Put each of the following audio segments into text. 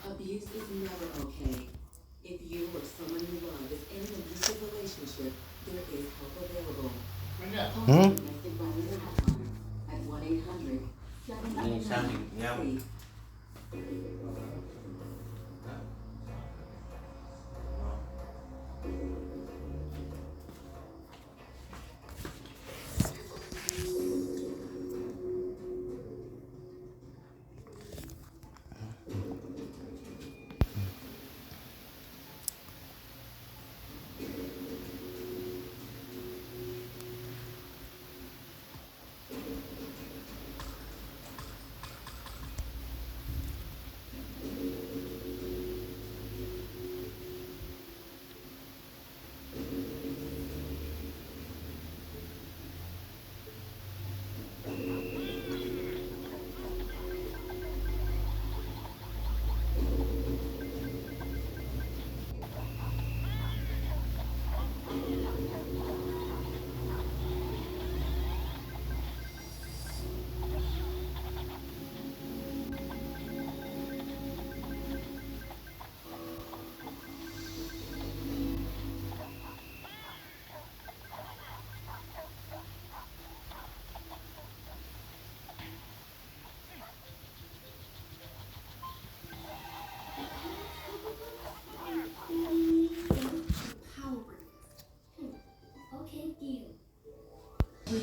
Abuse is never okay. If you or someone you love is in an abusive relationship, there is help available. Call the domestic violence hotline at 1-800 799 safe.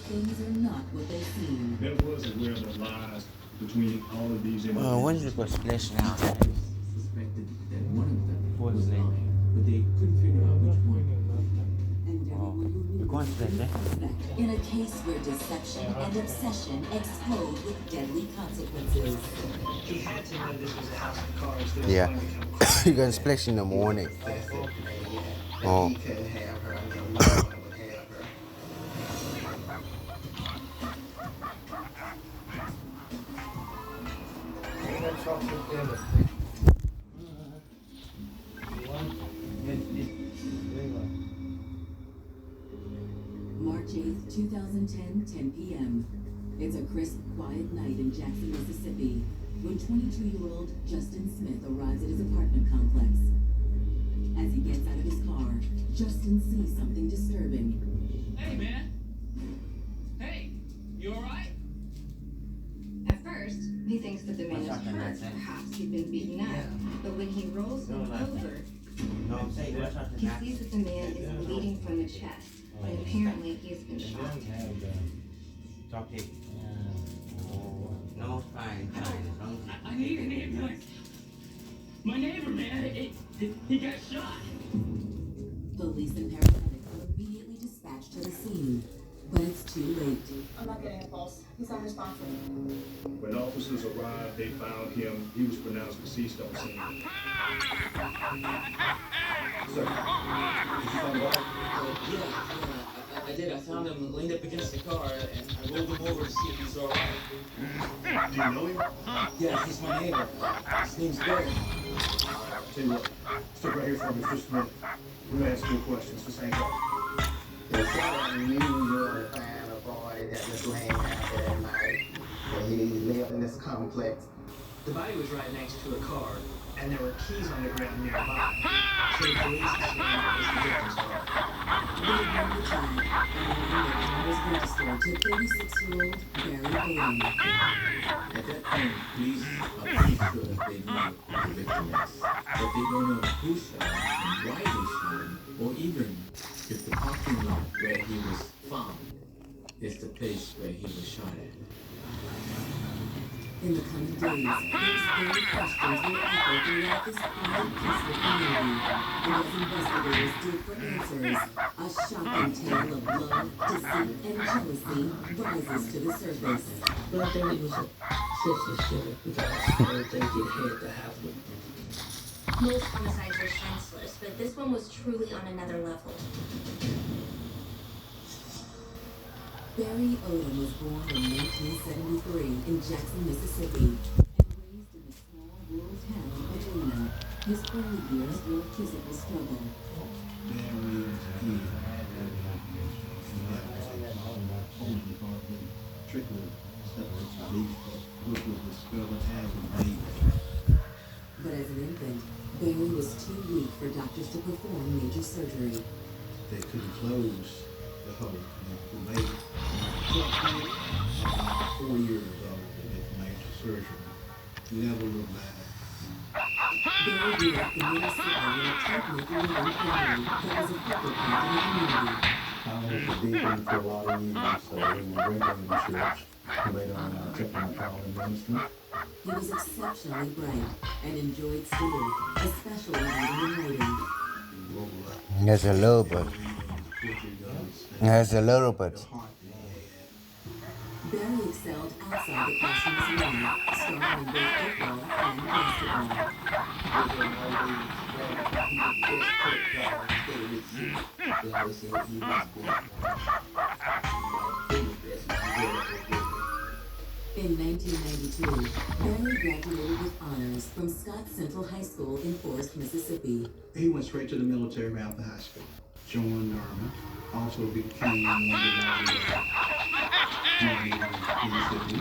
Things are not what they seem. There was a web of lies between all of these When individuals. you go splash now? Suspected that one of them was lying, but they couldn't figure out which one. And everyone who knew You're going to play suspect in a case where deception and obsession explode with deadly consequences. He had to know this was a house of cards. That Yeah. was going to become You're going to splash in the morning. Oh. He couldn't have her, and then no one would have her. March 8th, 2010, 10 p.m. It's a crisp, quiet night in Jackson, Mississippi, when 22-year-old Justin Smith arrives at his apartment complex. As he gets out of his car, Justin sees something disturbing. Hey, man. Hey, you alright? At first, he thinks that the man is hurt. Perhaps he'd been beaten up. But when he rolls him over, No, I'm saying, he sees that the man is bleeding from the chest. And apparently he's been shot. Talk it. No, fine. I need an ambulance. My neighbor, man, he got shot. Police and paramedics are immediately dispatched to the scene, but it's too late. I'm not getting a pulse. He's unresponsive. When officers arrived, they found him. He was pronounced deceased on scene. Sir, did you find out? I did. I found him leaned up against the car, and I rolled him over to see if he's all right. Do you know him? Yeah, he's my neighbor. His name's Barry. Tell you what, stay right here for me just a minute. We're gonna ask you questions. Just hang on. It's so unusual to find a body that was laying out there at night. And he lived in this complex. The body was right next to a car, and there were keys on the ground nearby. So the police assumed it was the victim's car. They ignored the tag, and the was registered to 36-year-old Barry Odom. At that point, police are pretty sure they know who the victim is. But they don't know who shot him, why they shot him, or even if the parking lot where he was found is the place where he was shot at. In the coming days, these very questions will echo throughout this quiet, peaceful community. And as investigators dig for answers, a shocking tale of love, deceit, and jealousy rises to the surface. But I think it was a senseless because everything get had to happen. Most homicides are senseless, but this one was truly on another level. Barry Odom was born in 1973 in Jackson, Mississippi, and raised in the small rural town of Lena. His early years were a physical struggle. But as as an infant, Barry was too weak for doctors to perform major surgery. They couldn't close the hole. Who made it? 4 years old, they did major surgery. Never looked back. Barry grew up in Minnesota in a tight-knit loving family that was a focal point in the community. I was a deacon for a lot of years, so we were regular in the church. Later on, I took my call in ministry. He was exceptionally bright and enjoyed school, especially reading and writing. There's a little bit. There's a little bit. Barry excelled outside the classroom as well, starring in both football and basketball. In 1992, Barry graduated with honors from Scott Central High School in Forest, Mississippi. He went straight to the military right after high school. Joined the Army. Also became one of the Navy in Mississippi.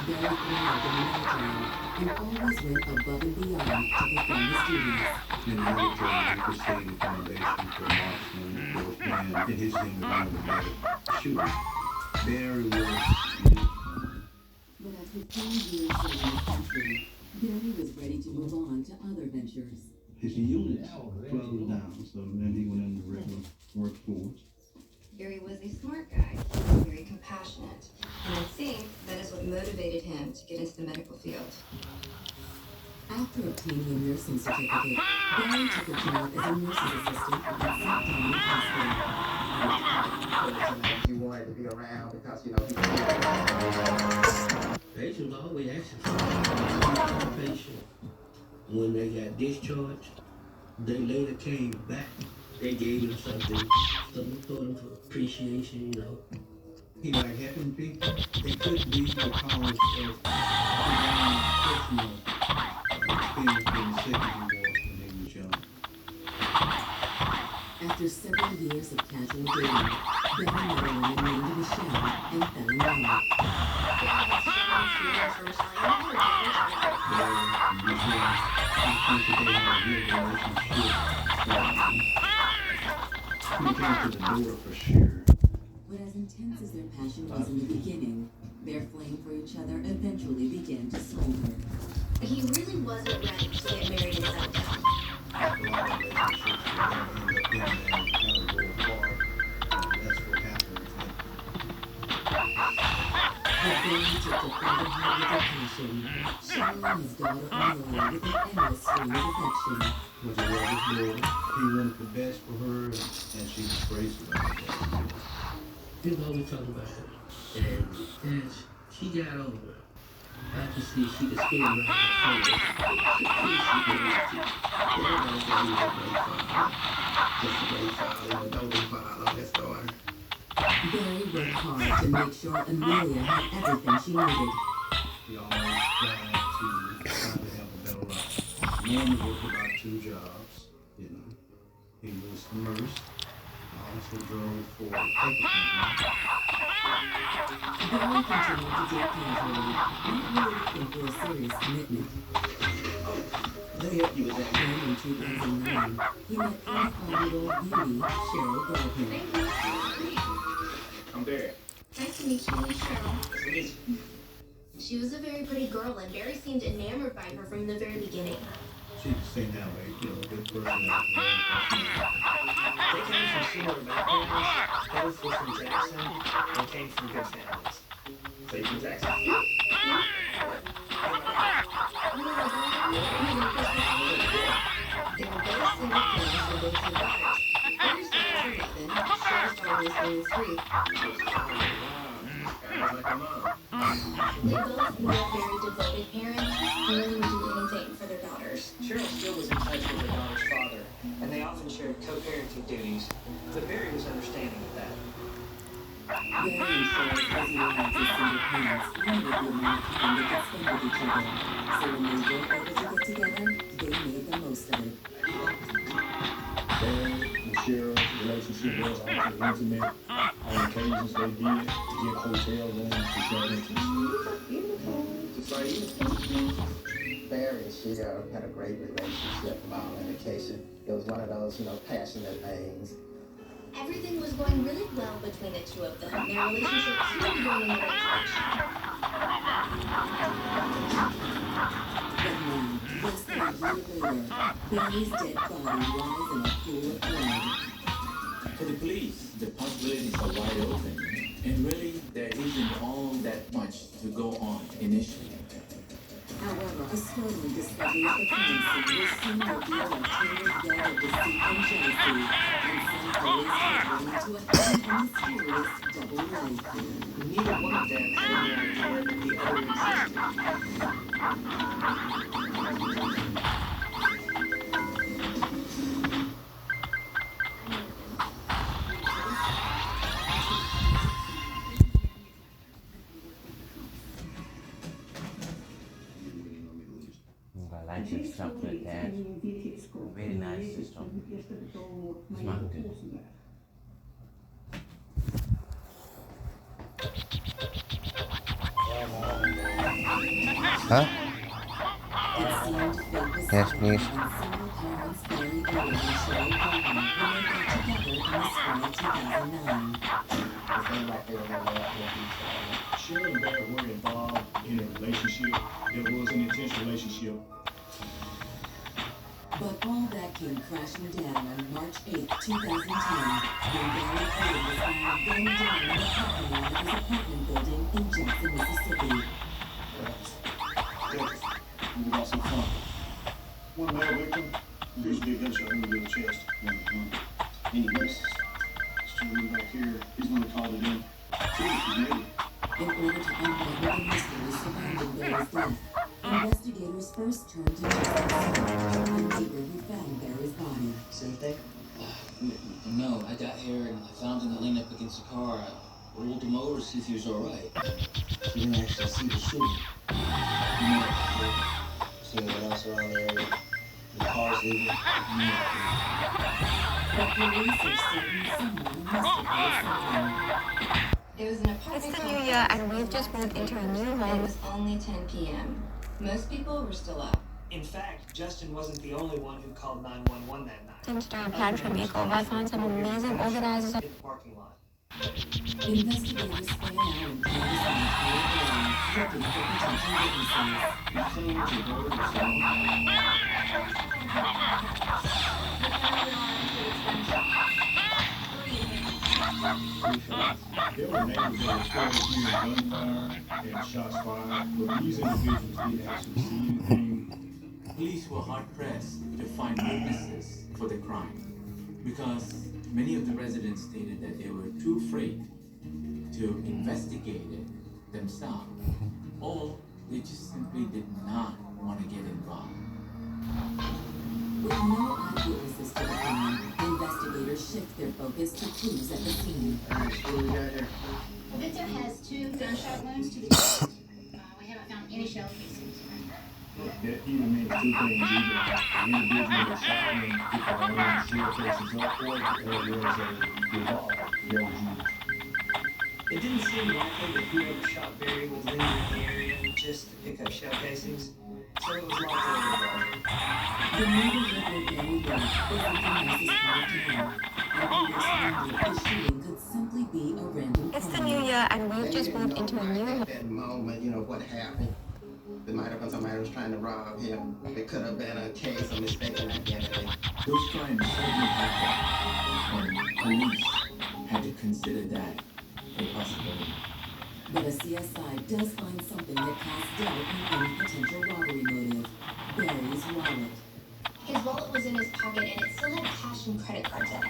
Barry thrived in the military and always went above and beyond to perform his duties. In the military, he pursued the foundation for marksman, and in his team, the automatic shooter. Barry was. But after 10 years serving his country, Barry was ready to move on to other ventures. His unit closed down, so then he went into the regular workforce. Barry was a smart guy. He was very compassionate. And I think that is what motivated him to get into the medical field. After obtaining a nursing certificate, Barry took a job as a nurse's assistant at St. Dominic Hospital. You wanted to be around because, Patients always asking for the patient. When they got discharged, they later came back. They gave them something for them for appreciation, He liked helping people. They couldn't be because of personal experience being sick as he was when he was young. After several years of casual dating, Barry met a woman named Michelle and fell in love. He came to the door for sure. But as intense as their passion was in the beginning, their flame for each other eventually began to smolder. He really wasn't ready to get married and settle down. After a lot of relationships, they end up in there and kind of go apart. And that's what happened. But Barry took to fatherhood with a passion, showering his daughter Amelia with an endless stream of affection. Was a youngest daughter. He wanted the best for her, and she was crazy about that. He was always talking about her. And as she got older, I could see she could still write her face. Just a great father, a doting father, his daughter. Barry worked hard to make sure Amelia had everything she needed. He always tried to have a better life. Norman worked about 2 jobs, He was a nurse. Also drove for a paper company. Barry continued to date casually, not really looking for a serious commitment. Let me help you with that. Then in 2009, he met 25-year-old beauty Cheryl Gardner. I'm Barry. Nice to meet you, Cheryl. Nice to meet you. She was a very pretty girl, and Barry seemed enamored by her from the very beginning. She could say that way, good personality. They came from similar backgrounds. Both were from Jackson and came from good families. So you from Jackson? They were both single parents and both had daughters. Barry's daughter was Nathan. Cheryl's daughter was 23. Like a mom. They both were very devoted parents and really would do anything for their daughters. Cheryl still was in touch with her daughter's father, and they often shared co-parenting duties, but Barry was understanding of that. Barry and Cheryl's busy lives as single parents limited the amount of time they could spend with each other. So when they were able to get together, they made the most of it. Barry and Cheryl's relationship was often intimate. On occasions, they did get hotel rooms to share interest. Barry and she had a great relationship with my indication. It was one of those, passionate things. Everything was going really well between the two of them. Their relationship seemed to be going in the right direction. But now, less than a year later, Barry's dead body lies in a pool of blood. For the police, the possibilities are wide open, and really, there isn't all that much to go on initially. However, a startling discovery at the crime scene will soon reveal a tangled web of deceit and jealousy, and some police have run into a hidden and mysterious double life. Neither one of them had any idea that the other existed. I like your structure attached. Very nice system. It's mounted. Huh? Yes, please. Cheryl and Barry were involved in a relationship. There was an intense relationship. But all that came crashing down on March 8, 2010, when Barry Ford was found gunned down in the parking lot of his apartment building in Jackson, Mississippi. We got some fun. One male victim, there's a big gunshot wound in the chest. Any risks? Still back here, he's going to call it in. In order to unravel the mystery surrounding Barry's death, investigators first turned to Justin Smith, a neighbor who found Barry's body. Same thing? No, I got here and I found him laying up against the car. I rolled him over to see if he was alright. You didn't actually see the shooting. No. See anyone else around the area? The cars leaving? But police are certain someone must have heard something. It was an apartment It's the new year and we've just moved into a new It home. was only 10 p.m. Most people were still up. In fact, Justin wasn't the only one who called 911 that night. Since during plan for makeover, I found some amazing organizers. In the parking lot. Investigators spread out and canvassed the entire area, looking for potential witnesses. Nothing to go to There were neighbors that reported hearing gunfire and shots fired, but these individuals didn't actually see anything. Police were hard-pressed to find witnesses for the crime because many of the residents stated that they were too afraid to investigate it themselves, or they just simply did not want to get involved. With no eyewitnesses to the crime, investigators shift their focus to clues at the scene. What we got here? The victim has 2 gunshot wounds to the chest. We haven't found any shell casings. That either means 2 things. Either the individual that shot him put their own shell cases up for it, or there was a revolver that was used. It didn't seem likely that whoever shot Barry would linger in the area just to pick up shell casings, so it was likely a revolver. The neighborhood where Barry lived was the nicest part of town, and police wondered the shooting could simply be a random It's the crime. new year and we've just moved into a new home. At that moment, what happened. It might have been somebody who was trying to rob him. It could have been a case of mistaken identity. Those crimes certainly happened, and police had to consider that a possibility. But a CSI does find something that casts doubt on any potential robbery motive: Barry's wallet. His wallet was in his pocket and it still had cash and credit cards in it.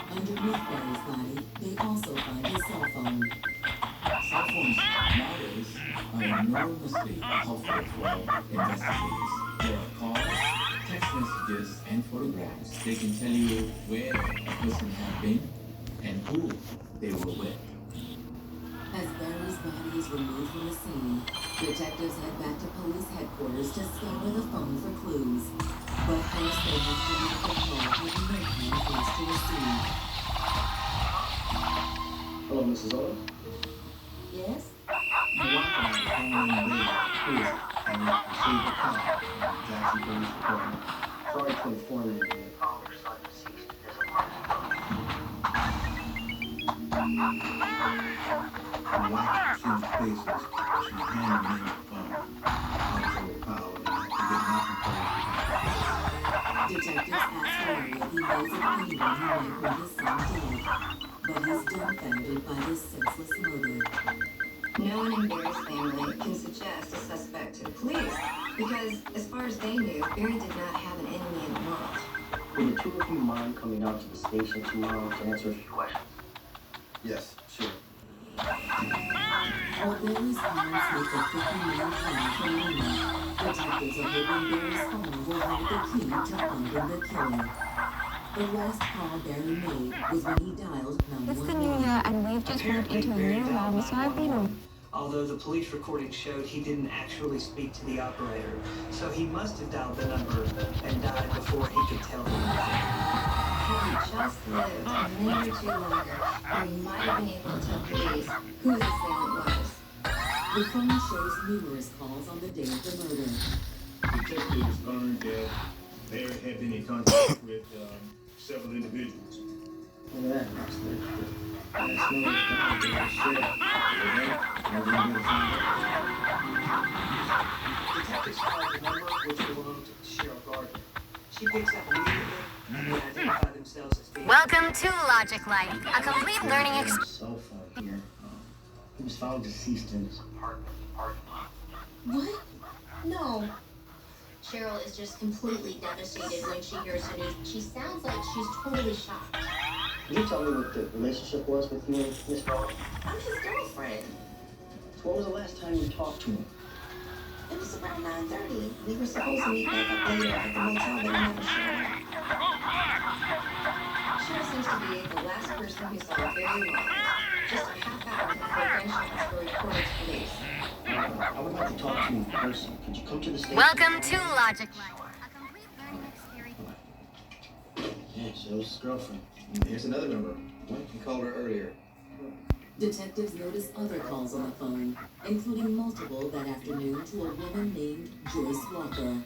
Underneath Barry's body, they also find his cell phone. Cell phones nowadays are enormously helpful for investigators. There are calls, text messages, and photographs. They can tell you where a person had been and who they were with. As Barry's body is removed from the scene, detectives head back to police headquarters to scour the phone for clues. But first they have to make the call that no one wants to receive. Hello, Mrs. Owen. Yes? The wife and I phoned in Barry, and received a call. Jackson Police Department. Sorry to inform you that I watched Kim's faces. She handed me the phone. I was overpowered and I could get nothing for Detectives ask Larry if he knows of anyone who might bring his son dead, but he's dumbfounded by this senseless murder. No one in Barry's family can suggest a suspect to the police because, as far as they knew, Barry did not have an enemy in the world. Would the two of you mind coming out to the station tomorrow to answer a few questions? Yes, sure. While Barry's parents make a 50-mile plan for Luna, detectives are hoping Barry's phone will hold the key to finding the killer. The last call Barry made was when he dialed 911. It's the new year, and we've just moved into a new home, so I've been Although the police recording showed he didn't actually speak to the operator, so he must have dialed the number and died before he could tell them anything. Had he just lived a minute or two longer, he might have been able to tell police who his assailant was. The phone shows numerous calls on the day of the murder. Detectives learned that Barry had been in contact with several individuals. Look at that, That's no one's going to shit up. Detectives called the number, which belonged to Cheryl Gardner. She picks up immediately and they identify themselves as being... Welcome to Logic Life, a complete learning experience. Cell phone here. He was found deceased in his apartment parking lot. What? No. Cheryl is just completely devastated when she hears the news. She sounds like she's totally shocked. Can you tell me what the relationship was with you and Miss Ball? I'm his girlfriend. So when was the last time you talked to him? It was around 9:30. We were supposed to meet back up later at the motel, but he never showed up. Cheryl seems to be the last person who saw Barry Wise, just a half hour before gunshots were reported to police. I would like to talk to you in person. Could you come to the station? Welcome to Logic Life, a complete learning experience. Yeah, so it was his girlfriend. Here's another number. You called her earlier. Detectives notice other calls on the phone, including multiple that afternoon to a woman named Joyce Walker.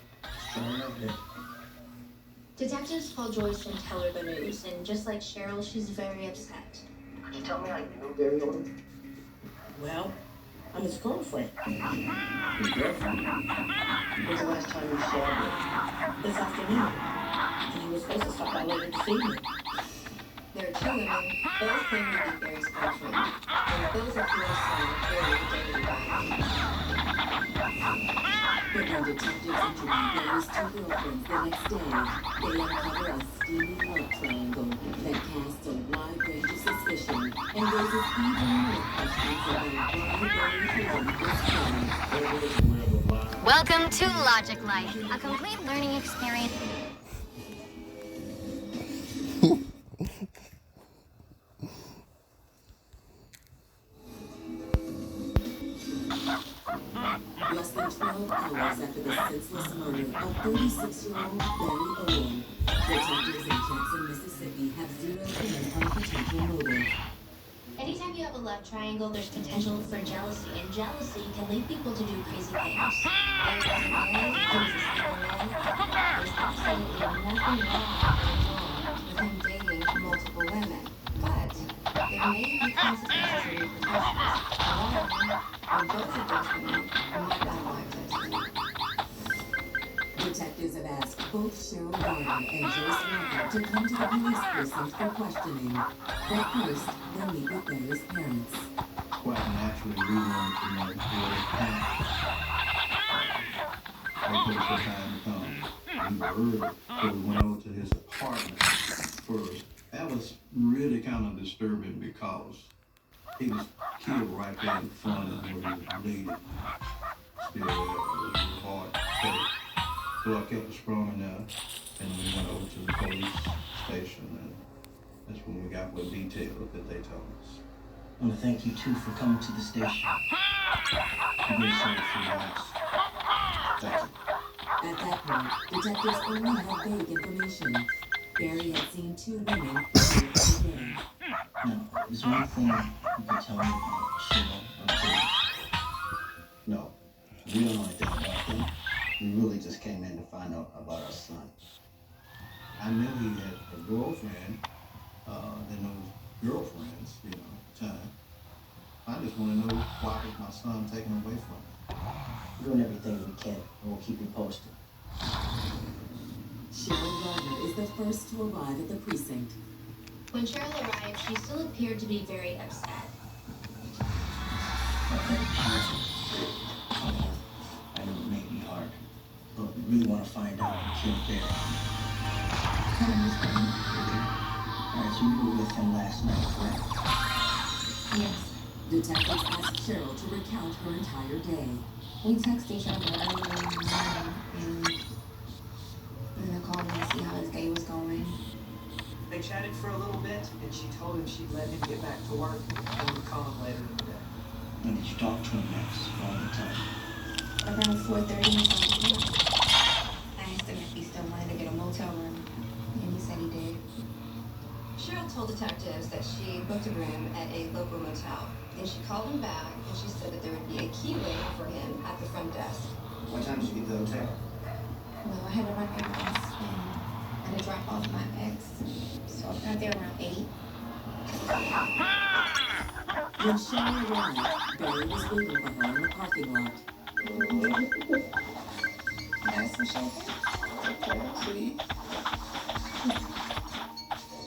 Detectives call Joyce and tell her the news, and just like Cheryl, she's very upset. Could you tell me how you knew Barry Odom? Well, I'm his girlfriend. His girlfriend? When's the last time you saw her? This afternoon. And he was supposed to stop by later this evening. There are two women, both claiming to be Barry's girlfriend, and both are police saying Barry the day he died. But when detectives interview Barry's two girlfriends the next day, they uncover a steamy love triangle that casts a wide range of suspicion and raises even more questions about why Barry Odom was killed. Welcome to Logic Life, a complete learning experience. Less than 12 hours after the senseless murder of 36-year-old Barry Odom, detectives in Jackson, Mississippi have zeroed in on a potential motive. Anytime you have a love triangle, there's potential for jealousy, and jealousy can lead people to do crazy things. Barry wasn't married, he was a single man. There's absolutely nothing wrong with him dating multiple women, but there may be consequences and repercussions. One of them, or both of those women, might not like this. Detectives have asked both Cheryl Gardner and Joyce Walker to come to the police precinct for questioning. But first, they'll meet with Barry's parents. Quite naturally, we wanted to know what had happened. Okay, so time to come. We were early, so we went over to his apartment first. That was really kind of disturbing because he was killed right there in front of where he was bleeding. Still there, it was hard to say. So I kept us from there, and we went over to the police station, and that's when we got what details that they told us. I want to thank you too for coming to the station. You did so for us. Thank you. At that point, detectives only had vague information. Barry had seen two women earlier in the day. Now, is there anything you can tell me about Cheryl or Joyce? No, we don't identify them. We really just came in to find out about our son. I knew he had a girlfriend, then those girlfriends, at the time. I just want to know why was my son taken away from me. We're doing everything we can, and we'll keep you posted. Cheryl Gardner is the first to arrive at the precinct. When Cheryl arrived, she still appeared to be very upset. I know it may be hard, but we really want to find out who killed Barry. Alright, so you were with him last night, correct? Yes. Detectives asked Cheryl to recount her entire day. We text each other early in the morning and I called him to see how his day was going. They chatted for a little bit, and she told him she'd let him get back to work and would call him later in the day. When did you talk to him next? All the time. Around 4:30 or something. I asked him if he still wanted to get a motel room, and he said he did. Cheryl told detectives that she booked a room at a local motel. Then she called him back, and she said that there would be a key waiting for him at the front desk. What time did you get to the hotel? Well, I had to run errands and I had to drop off my ex, so I got there around 8. When Cheryl arrived, Barry was waiting for her in the parking lot. Got some champagne? Please.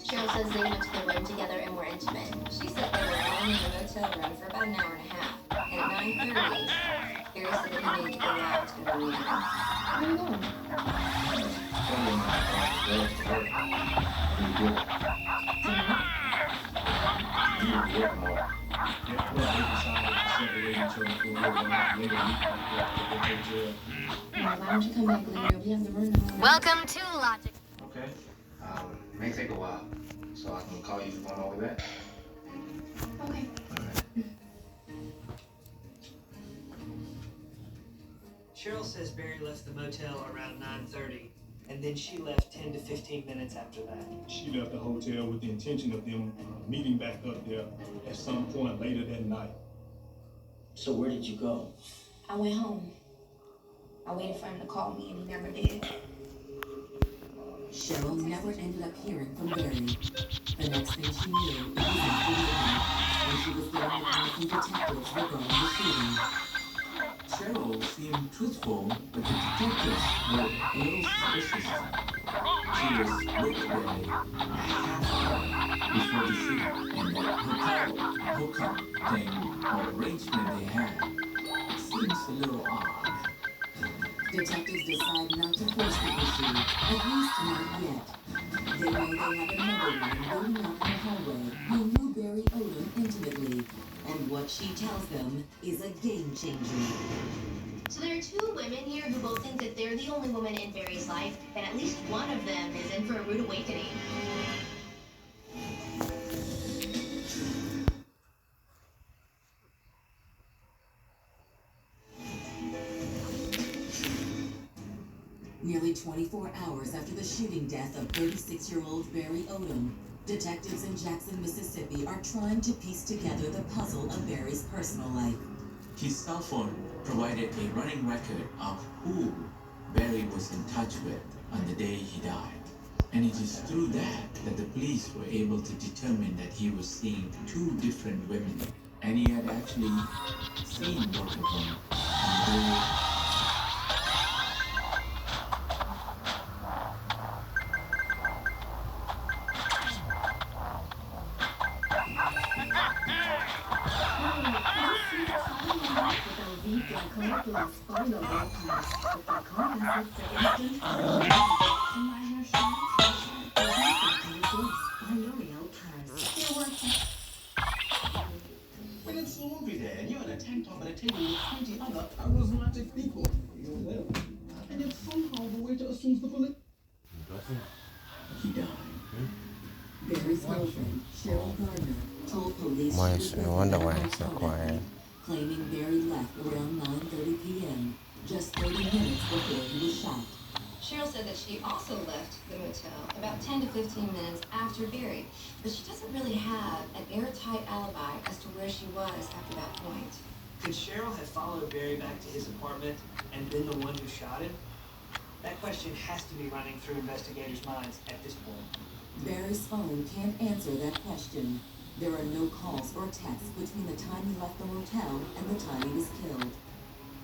Cheryl says they went to the room together and were intimate. She said they were alone in the motel room for about an hour and a half. And at 9:30, Barry said that he needed to go out and go in. Where are you going? Why don't you come back later? We have the room. Welcome to Logic. Okay. It may take a while, so I can call you if I'm all the way back. Okay. Cheryl says Barry left the motel around 9:30, and then she left 10 to 15 minutes after that. She left the hotel with the intention of them meeting back up there at some point later that night. So where did you go? I went home. I waited for him to call me and he never did. Cheryl never ended up hearing from Barry. The next thing she knew, it was after midnight, when she was getting the call from detectives regarding the shooting. Cheryl seemed truthful, but the detectives were a little suspicious. She was with Barry a half hour before the shooting, and that hookup thing or arrangement they had seems a little odd. Detectives decide not to force the issue, at least not yet. They know they have another woman waiting out in the hallway who knew Barry Odom intimately, and what she tells them is a game changer. So there are two women here who both think that they're the only woman in Barry's life, and at least one of them is in for a rude awakening. Nearly 24 hours after the shooting death of 36-year-old Barry Odom, detectives in Jackson, Mississippi are trying to piece together the puzzle of Barry's personal life. His cell phone provided a running record of who Barry was in touch with on the day he died. And it is through that the police were able to determine that he was seeing two different women. And he had actually seen both of them on the day. When it's laundry day and you're in a tank top at a table with 20 other charismatic people, and yet somehow the waiter assumes the bullet. He died. Barry's girlfriend, Cheryl Gardner, told police Why she is was no wonder present why at it's so the quiet. claiming Barry left around 9:30 p.m., just 30 minutes before he was shot. Cheryl said that she also left the motel about 10 to 15 minutes after Barry, but she doesn't really have an airtight alibi as to where she was after that point. Could Cheryl have followed Barry back to his apartment and been the one who shot him? That question has to be running through investigators' minds at this point. Barry's phone can't answer that question. There are no calls or texts between the time he left the motel and the time he was killed.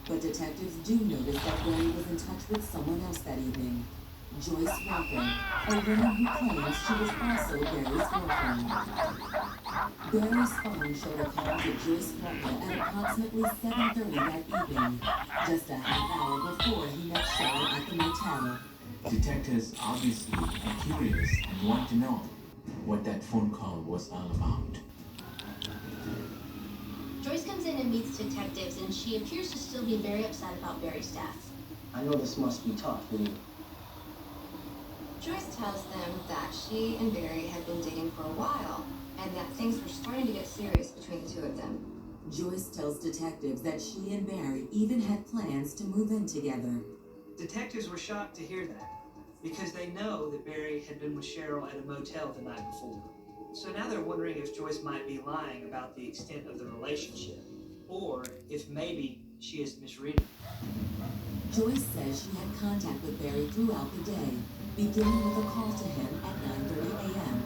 But detectives do notice that Barry was in touch with someone else that evening. Joyce Walker, a woman who claims she was also Barry's girlfriend. Barry's phone showed a call to Joyce Walker at approximately 7:30 that evening, just a half hour before he met Cheryl at the motel. Detectives obviously are curious and want to know what that phone call was all about. Joyce comes in and meets detectives, and she appears to still be very upset about Barry's death. I know this must be tough, Lee. Joyce tells them that she and Barry had been dating for a while, and that things were starting to get serious between the two of them. Joyce tells detectives that she and Barry even had plans to move in together. Detectives were shocked to hear that, because they know that Barry had been with Cheryl at a motel the night before. So now they're wondering if Joyce might be lying about the extent of the relationship, or if maybe she is misreading. Joyce says she had contact with Barry throughout the day, beginning with a call to him at 9:30 a.m.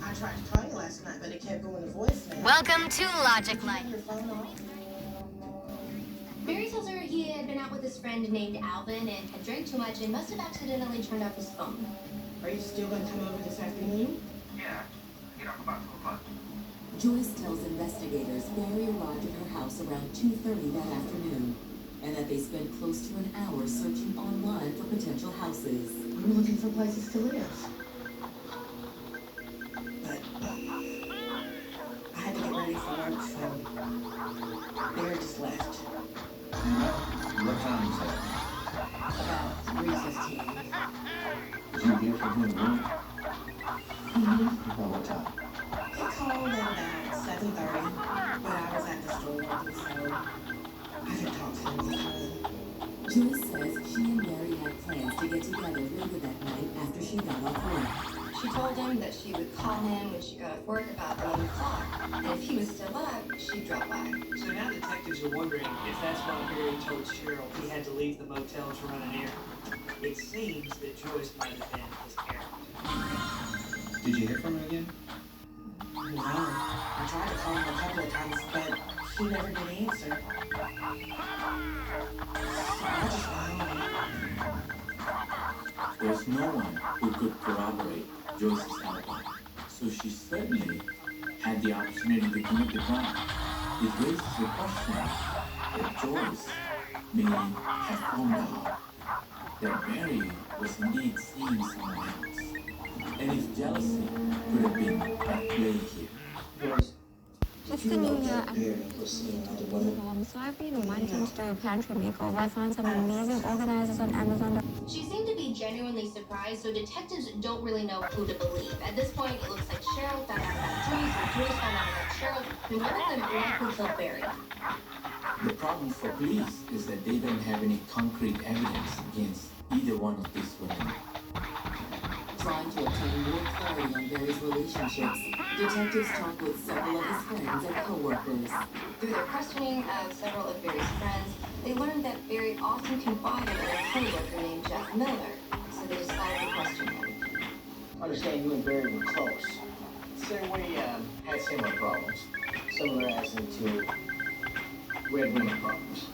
I tried to call you last night, but it kept going to voicemail. Welcome to Logic Life. Turn your phone off. Barry tells her he had been out with his friend named Alvin and had drank too much and must have accidentally turned off his phone. Are you still going to come over this afternoon? Yeah, get off about 2 o'clock. Joyce tells investigators Barry arrived at her house around 2:30 that afternoon, and that they spent close to an hour searching online for potential houses. We were looking for places to live. But I had to get ready for work, so Barry just left. What time is that? About 3:15. Did you hear from him then? About what time? He called at about 7:30, but I was at the store working, so I could talk to him this time. Joyce says she and Barry had plans to get together later that night after she got off work. She told him that she would call him when she got off work about 11 o'clock, and if he was still up, she'd drop by. So now detectives are wondering if that's why Barry told Cheryl he had to leave the motel to run an errand. It seems that Joyce might have been his errand. Did you hear from him again? No, I tried to call him a couple of times, but he never did answer. So I just went home. There's no one who could corroborate Joyce's alibi, so she certainly had the opportunity to commit the crime. It raises the question that Joyce may have found out that Barry was indeed seeing someone else, and if jealousy could have been at play here. Joyce, It's the new year. Barry was seen other women. So I've been wanting to do a pantry makeover. I found some amazing organizers on Amazon. She seemed to be genuinely surprised, so detectives don't really know who to believe. At this point, it looks like Cheryl found out about Joyce, and Joyce found out about Cheryl, and one of them likely killed Barry. The problem for police is that they don't have any concrete evidence against either one of these women. Trying to obtain more clarity on Barry's relationships, detectives talk with several of his friends and co-workers. Through their questioning of several of Barry's friends, they learned that Barry often confided in a co-worker named Jeff Miller, so they decided to question him. I understand you and Barry were close. So we had similar problems. Similar as into red women problems.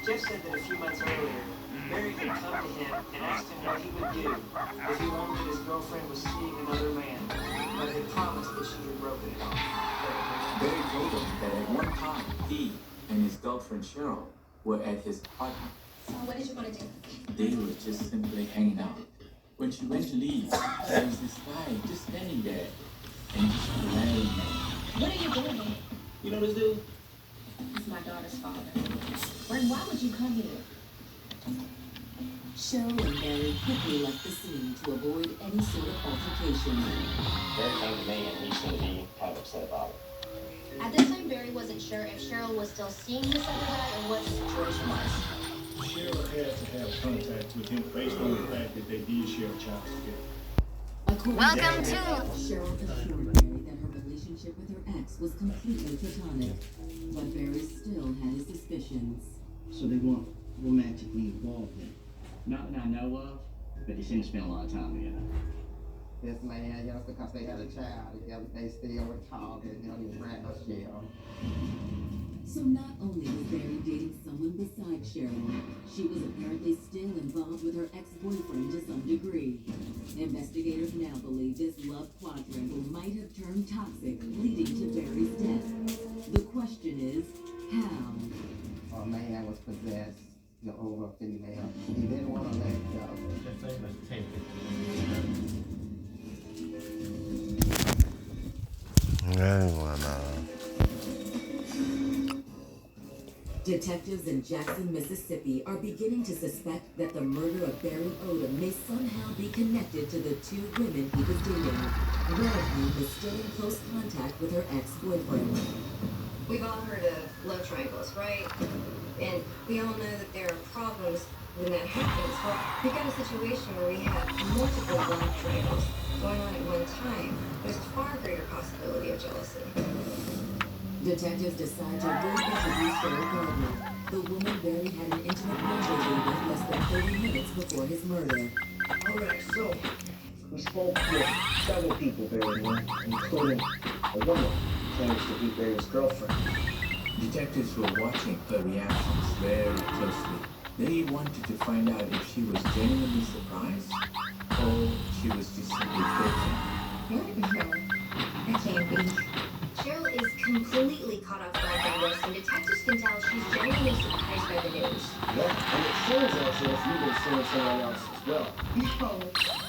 Jeff said that a few months earlier, Barry had come to him and asked him what he would do if he learned that his girlfriend was seeing another man, but had promised that she had broken it off. Barry told him that at one time he and his girlfriend Cheryl were at his apartment. So what did you want to do? They were just simply hanging out. When she went to leave, there was this guy just standing there and just glaring at her. What are you doing? You know this dude? He's my daughter's father. Why would you come here? Cheryl and Barry quickly left the scene to avoid any sort of altercation. Barry came to me and he seemed to be kind of upset about it. At this time, Barry wasn't sure if Cheryl was still seeing this other guy or what the situation was. Cheryl had to have contact with him based on the fact that they did share a child together. According Welcome to to- Cheryl assured Barry that her relationship with her ex was completely platonic, but Barry still had his suspicions. So they weren't romantically involved then? Not that I know of, but they seem to spend a lot of time together. Yes, man, you know, because they had a child together, they still were talking, you know, he ran a Cheryl. So not only was Barry dating someone besides Cheryl, she was apparently still involved with her ex-boyfriend to some degree. Investigators now believe this love quadrangle might have turned toxic, leading to Barry's death. The question is, how? A man was possessed, you know, over a female. He didn't want to let it go. The thing was taken. Detectives in Jackson, Mississippi are beginning to suspect that the murder of Barry Odom may somehow be connected to the two women he was dating, one of whom was still in close contact with her ex-boyfriend. We've all heard of love triangles, right? And we all know that there are problems when that happens. Well, we've got a situation where we have multiple love triangles going on at one time. There's a far greater possibility of jealousy. Detectives decide to reintroduce Cheryl Gardner, the woman Barry had an intimate rendezvous with less than 30 minutes before his murder. Alright, so we spoke with several people Barry knew, including a woman who claims to be Barry's girlfriend. Detectives were watching her reactions very closely. They wanted to find out if she was genuinely surprised or she was just simply faking. What? No, that can't be. Cheryl is completely caught off guard by this, and detectives can tell she's genuinely surprised by the news. Yeah, and it seems as if you've been seeing someone else as well. No,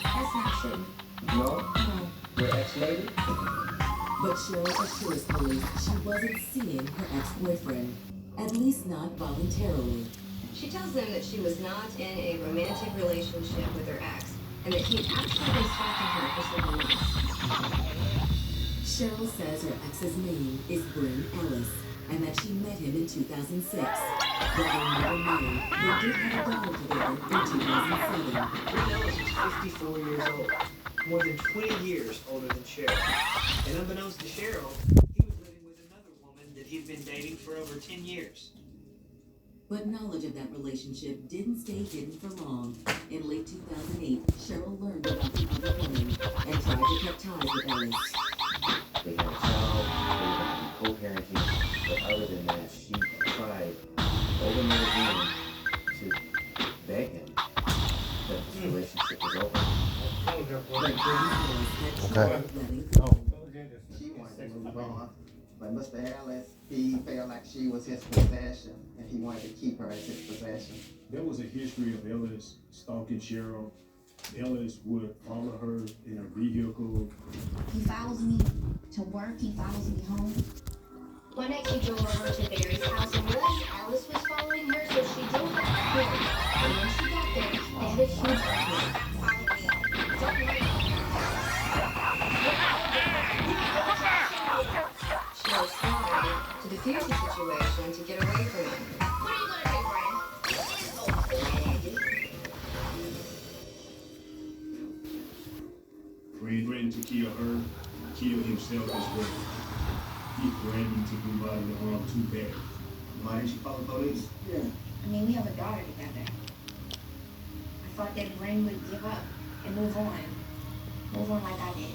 that's not true. No? No. Your ex-lady? But Cheryl assures police she wasn't seeing her ex-boyfriend, at least not voluntarily. She tells them that she was not in a romantic relationship with her ex, and that he had actually been stalking her for several months. Cheryl says her ex's name is Bryn Ellis, and that she met him in 2006. While they never married, they did have a daughter together in 2007. Bryn Ellis is 54 years old, more than 20 years older than Cheryl. And unbeknownst to Cheryl, he was living with another woman that he'd been dating for over 10 years. But knowledge of that relationship didn't stay hidden for long. In late 2008, Cheryl learned about the other woman and tried to cut ties with Ellis. They had a child, they were co-parenting, but other than that, she tried over and over again to beg him that this relationship was over. Okay. She wanted to move on, but Mr. Ellis, he felt like she was his possession, and he wanted to keep her as his possession. There was a history of Ellis stalking Cheryl. Ellis would follow her in her vehicle. He follows me to work, he follows me home. One night she drove over to Barry's house and realized Alice was following her, so she drove back home. And when she got there, they had a huge argument. Cheryl tried to defuse the situation to get away from him. What are you gonna do, Brian? Fred threatened to kill her, kill himself as well. He threatened to do body harm too bad. Why did she call the police? I mean, we have a daughter together. I thought that Bryn would give up and move on. Move on like I did.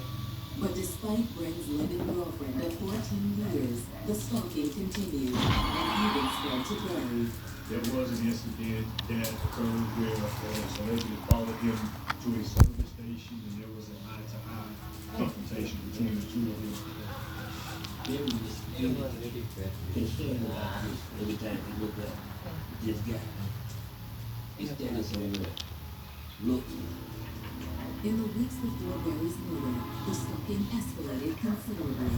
But despite Bryn's living girlfriend of 14 years, the stalking continued, and even spread to Barry. There was an incident that occurred where a celebrity followed him to a service station, and there was an eye-to-eye confrontation between the two of them. Barry was concerned about this every time he looked up. This guy. He's standing somewhere looking. In the weeks before Barry's murder, the stalking escalated considerably.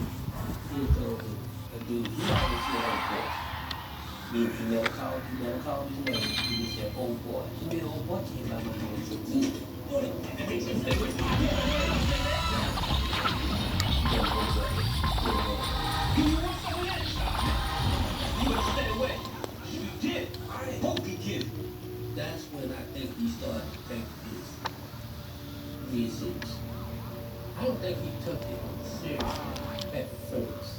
He told a dude, he always said, "Oh boy." He never called his name. He just said, "Oh boy." He been old boy came by my name and said, "Yeah." That's when I think he started to take his visits I don't think he took it seriously at first.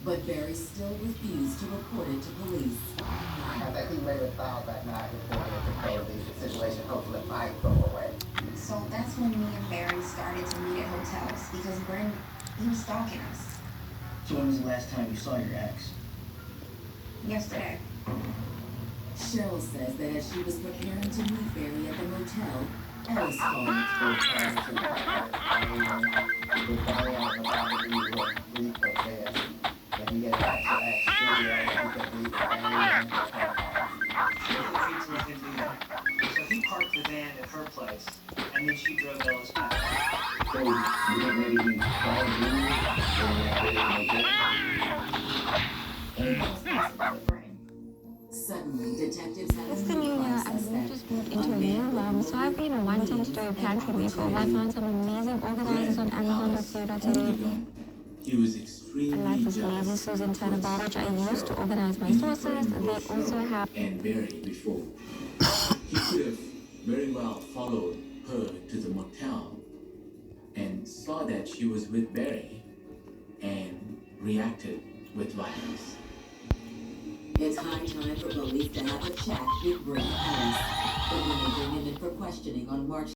But Barry still refused to report it to police. I think he later thought that night reported it to police. The situation hopefully might go away. So that's when me and Barry started to meet at hotels because he was stalking us. So when was the last time you saw your ex? Yesterday. Cheryl says that as she was preparing to meet Barry at the motel, Ellis called. And he had actually So he parked the van at her place, and then she drove Ellis back. So you think maybe he followed Suddenly, detectives had It's a the new new year process and we that just moved into a new room, so I've been wanting to do a pantry makeover. I found some amazing organizers on Amazon.co.uk. He was And extremely like this jealous lazy Susan Tannenbaum, which I used to organize my sources, and they also have and Barry before. He could have very well followed her to the motel and saw that she was with Barry and reacted with violence. it's high time for police to have a chat with Brady Ellis. But when they bring him in for questioning on March